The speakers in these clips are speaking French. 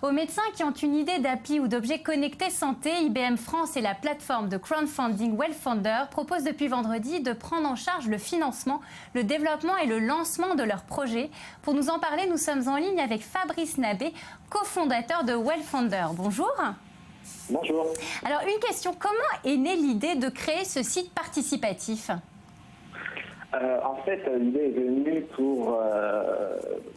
Aux médecins qui ont une idée d'appli ou d'objets connectés santé, IBM France et la plateforme de crowdfunding Wellfunder proposent depuis vendredi de prendre en charge le financement, le développement et le lancement de leurs projets. Pour nous en parler, nous sommes en ligne avec Fabrice Nabé, cofondateur de Wellfunder. Bonjour. Bonjour. Alors une question, comment est née l'idée de créer ce site participatif ? En fait, l'idée est venue pour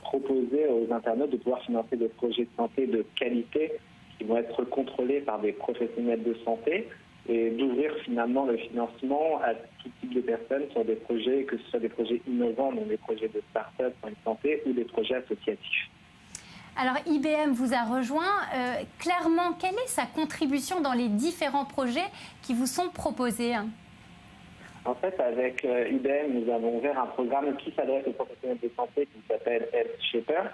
proposer aux internautes de pouvoir financer des projets de santé de qualité qui vont être contrôlés par des professionnels de santé et d'ouvrir finalement le financement à tout type de personnes sur des projets, que ce soit des projets innovants, donc des projets de start-up en santé ou des projets associatifs. Alors IBM vous a rejoint. Clairement, quelle est sa contribution dans les différents projets qui vous sont proposés ? En fait, avec IBM, nous avons ouvert un programme qui s'adresse aux professionnels de santé qui s'appelle Health Shaper.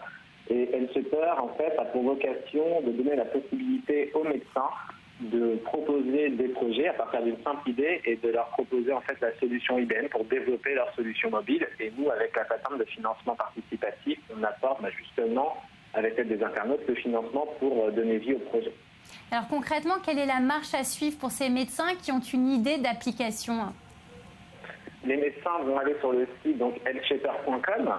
Et Health Shaper, en fait, a pour vocation de donner la possibilité aux médecins de proposer des projets à partir d'une simple idée et de leur proposer en fait la solution IBM pour développer leur solution mobile. Et nous, avec la plateforme de financement participatif, on apporte justement, avec l'aide des internautes, le financement pour donner vie au projet. Alors concrètement, quelle est la marche à suivre pour ces médecins qui ont une idée d'application ? Les médecins vont aller sur le site donc healthshaper.com,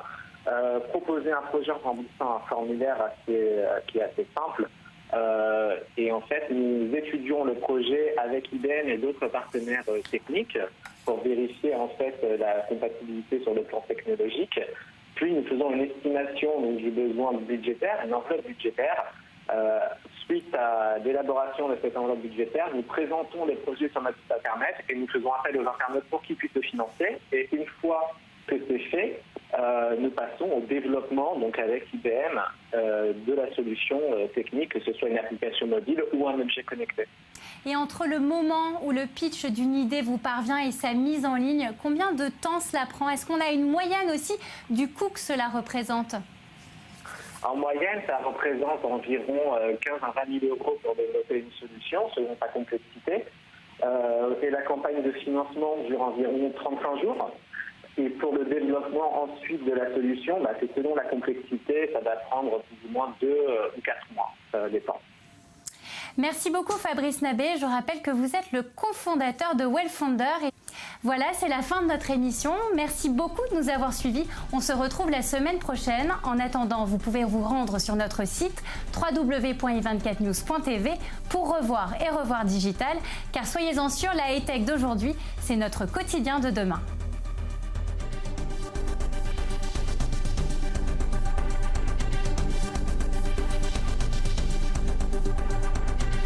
proposer un projet en remplissant un formulaire qui est assez simple. Et en fait, nous étudions le projet avec IBM et d'autres partenaires techniques pour vérifier en fait la compatibilité sur le plan technologique. Puis nous faisons une estimation donc, du besoin budgétaire, une enveloppe budgétaire. Suite à l'élaboration de cette enveloppe budgétaire, nous présentons les projets sur notre site internet et nous faisons appel aux internautes pour qu'ils puissent le financer. Et une fois que c'est fait, nous passons au développement donc avec IBM de la solution technique, que ce soit une application mobile ou un objet connecté. Et entre le moment où le pitch d'une idée vous parvient et sa mise en ligne, combien de temps cela prend ? Est-ce qu'on a une moyenne aussi du coût que cela représente ? En moyenne, ça représente environ 15 à 20 000 euros pour développer une solution, selon sa complexité. Et la campagne de financement dure environ 35 jours. Et pour le développement ensuite de la solution, c'est selon la complexité, ça va prendre plus ou moins 2 ou 4 mois, ça dépend. Merci beaucoup Fabrice Nabé. Je rappelle que vous êtes le cofondateur de Wellfunder. Et voilà, c'est la fin de notre émission. Merci beaucoup de nous avoir suivis. On se retrouve la semaine prochaine. En attendant, vous pouvez vous rendre sur notre site www.i24news.tv pour revoir et revoir digital. Car soyez-en sûrs, la high-tech d'aujourd'hui, c'est notre quotidien de demain.